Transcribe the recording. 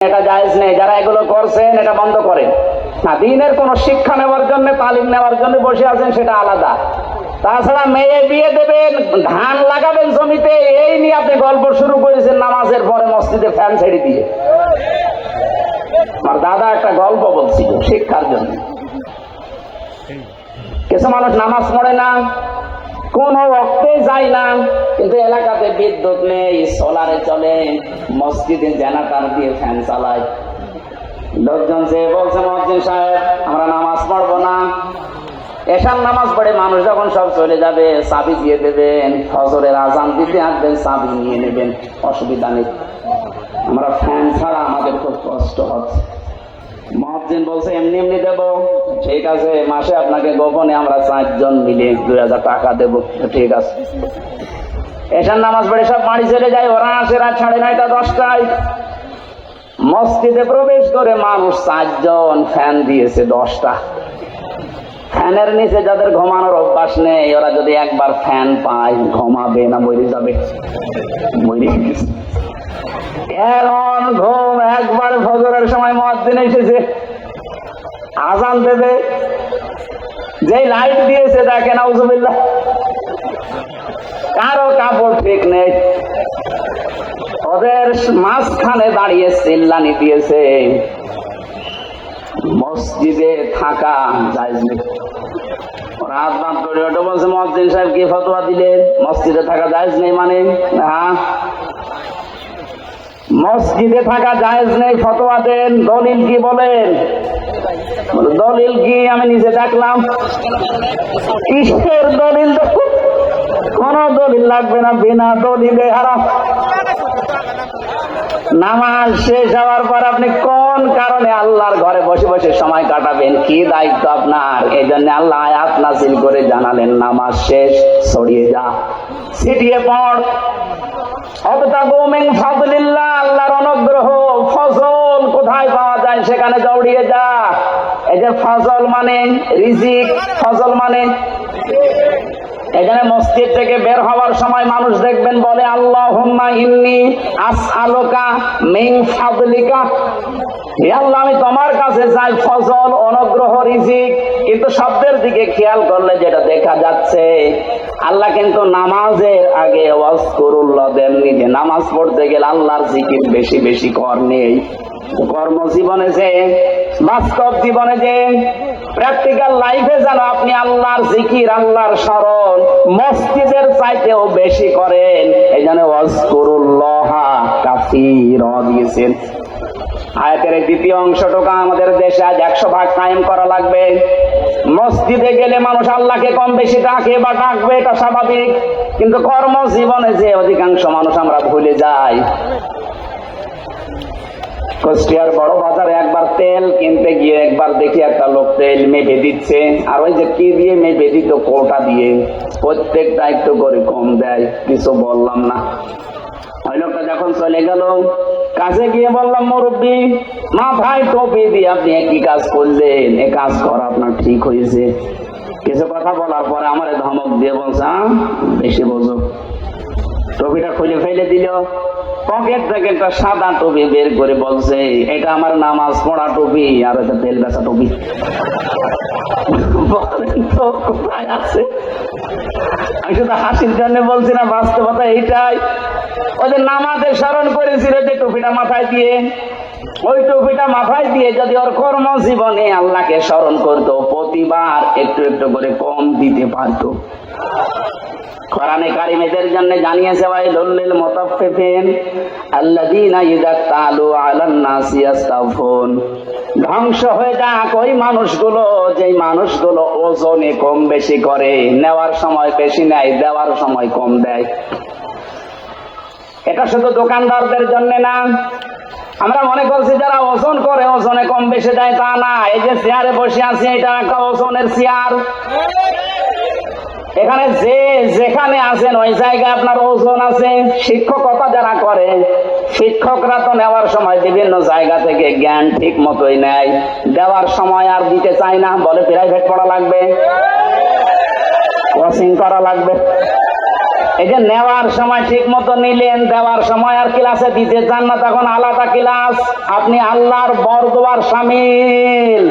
এটা জায়েজ নেই। যারা এগুলো করছেন এটা বন্ধ করেন না। দিনের কোন শিক্ষা নেওয়ার জন্য, তালিম নেওয়ার জন্য বসে আছেন সেটা আলাদা। তাছাড়া মেয়ে বিয়ে দেবেন, ধান লাগাবেন জমিতে, এই নিয়ে আপনি গল্প শুরু করেছেন নামাজের পরে মসজিদে ফ্যান ছেড়ে দিয়ে। আমার দাদা একটা গল্প বলছিল শিক্ষার জন্য। কিছু মানুষ নামাজ পড়ে না, কোন ওয়াক্তে যায় না, কিন্তু এলাকাতে বিদ্যুৎ নেই, সোলারে চলে, মসজিদে জেনারেটর দিয়ে ফ্যান চালায়। লোকজন যে বলছে মুয়াজ্জিন সাহেব আমরা নামাজ পড়বো না, এশার নামাজ পড়ে মানুষ যখন সব চলে যাবে চাবি দিয়ে দেবেন, ফজরের আজান দিতে আসবেন চাবি নিয়ে নেবেন, অসুবিধা নেই, আমরা ফ্যান ছাড়া আমাদের খুব কষ্ট হচ্ছে। মুয়াজ্জিন বলছে এমনি এমনি দেবো, ঠিক আছে, মাসে আপনাকে গোপনে আমরা 4 জন মিলে 2000 টাকা দেবো, ঠিক আছে। এশার নামাজ পড়ে সব বাড়ি চলে যায়, ওরা আসে রাত 9:30 10টায়। মসজিদে প্রবেশ করে মানুষ 4 জন, ফ্যান দিয়েছে 10টা। ফ্যানের নিচে যাদের ঘুমানোর অভ্যাস নেই, ওরা যদি একবার ফ্যান পায় ঘুমাবে না মরে যাবে? এমন ঘুম। একবার ফজরের সময় মুয়াজ্জিন এসেছে, আজান দেবে, যেই লাইট দিয়েছে দেখেন নাউজুবিল্লাহ কারো কাপড় ঠিক নেই, ওদের মাঝখানে দাঁড়িয়ে চিল্লানি দিয়েছে মসজিদে থাকা জায়েজ নেই। রাত রাত করে ওটা বলছে মুয়াজ্জিন সাহেব কি ফতোয়া দিলেন, মসজিদে থাকা জায়েজ নেই মানে? হ্যাঁ, মসজিদে থাকা জায়েজ নেই, ফতোয়া দেন, দলিল কি বলেন? দলিল কি? আমি নিজে দেখলাম। কিসের দলিল? কোন দলিল লাগবে না, বিনা দলিলে হারাম। নামাজ শেষ হওয়ার পর আপনি কোন কারণে আল্লাহর ঘরে বসে বসে সময় কাটাবেন, কি দায়িত্ব আপনার? এই জন্য আল্লাহ আয়াত নাযিল করে জানালেন নামাজ শেষ, ছড়িয়ে যা, ছিটিয়ে পড়। অবতাগু মিন ফাদলিল্লাহ, আল্লাহর অনুগ্রহ, ফজল কোথায় পাওয়া যায় সেখানে দৌড়িয়ে যা। এই যে ফজল মানে রিজিক, ফজল মানে এখানে মসজিদ থেকে বের হওয়ার সময় মানুষ দেখবেন বলে আল্লাহুম্মা ইন্নী আসআলুকা মিন ফাদলিকা, হে আল্লাহ আমি তোমার কাছে চাই ফজল, অনুগ্রহ, রিজিক। কিন্তু শব্দের দিকে খেয়াল করলে যেটা দেখা যাচ্ছে, আল্লাহ কিন্তু নামাজের আগে ওয়াজকুরুল্লাহ দেননি, যে নামাজ পড়তে গেলে আল্লাহর জিকির বেশি বেশি কর নেই। কর্মজীবনে যে, বাস্তব জীবনে যে, প্র্যাকটিক্যাল লাইফে যেন আপনি আল্লাহর জিকির, আল্লাহর স্মরণ মসজিদের চাইতেও বেশি করেন। এই জন্য ওয়াজকুরুল্লাহ কাসীরা দিয়েছেন। আয়াতের দ্বিতীয় অংশটুকু আমাদের দেশে আজ 100% কায়েম করা লাগবে। মসজিদে গেলে মানুষ আল্লাহকে কম বেশি ডাকে বা ডাকবে, এটা স্বাভাবিক, কিন্তু কর্মজীবনে যে অধিকাংশ মানুষ আমরা ভুলে যাই। কুষ্টিয়ার বড় বাজারে একবার তেল কিনতে গিয়ে একবার দেখি একটা লোক তেল মেপে দিচ্ছে, আর ওই যে কি দিয়ে মেপে দিত, কোটা দিয়ে, প্রত্যেকটা একটু করে কম দেয়, কিছু বললাম না। ওই লোকটা যখন চলে গেল, কাছে গিয়ে বললাম মুরব্বী মাথায় টুপি দিয়ে আপনি একই কাজ করলেন, এ কাজ করা আপনার ঠিক হয়েছে? কিছু কথা বলার পরে আমার ধমক দিয়ে বলছে বেশি বোঝো। টুপিটা খুলে ফেলে দিল, পকেট থেকে একটা সাদা টুপি বের করে বলছে এটা আমার নামাজ পড়া টুপি, আর এটা তেল বেচা টুপি। কোথায় আছে? আমি শুধু হাসির জন্য বলছি না, বাস্তবতা এইটাই। ওই যে নামাজে স্মরণ করেছিল যে টুপিটা মাথায় দিয়ে, ওই টুপিটা মাথায় দিয়ে যদি ওর কর্মজীবনে আল্লাহকে স্মরণ করতো, প্রতিবার একটু একটু করে কম দিতে পারতো। কোরআনে কারীম এদের জন্য জানিয়েছে ওয়াইলুল লিল মুতাফফিফিন আল্লাযীনা ইযা তালু আলান নাসি ইস্তাগফুন, ধ্বংস হয়ে যাক ওই মানুষগুলো, যেই মানুষগুলো ওজনে কম বেশি করে, নেওয়ার সময় বেশি নেয়, দেওয়ার সময় কম দেয়। এটা শুধু দোকানদারদের জন্য না। আমরা মনে করছি যারা ওজন করে ওজনে কম বেশি দেয়, তা না। এই যে চেয়ারে বসে আছে, এটা একটা ওজনের চেয়ার। এখানে যে যেখানে আছেন ওই জায়গায় আপনার ওজন আছে। শিক্ষকতা যারা করে, শিক্ষকরা তো নেওয়ার সময় বিভিন্ন জায়গা থেকে জ্ঞান ঠিক মতোই নেয়, দেওয়ার সময় আর দিতে চায় না, বলে প্রাইভেট পড়া লাগবে, কোচিং করা লাগবে। এই যে নেওয়ার সময় ঠিক মতো নিলেন, দেওয়ার সময় আর ক্লাসে দিতে চান না, তখন আলাদা ক্লাস। আপনি আল্লাহর বরদোয়ার শামিল।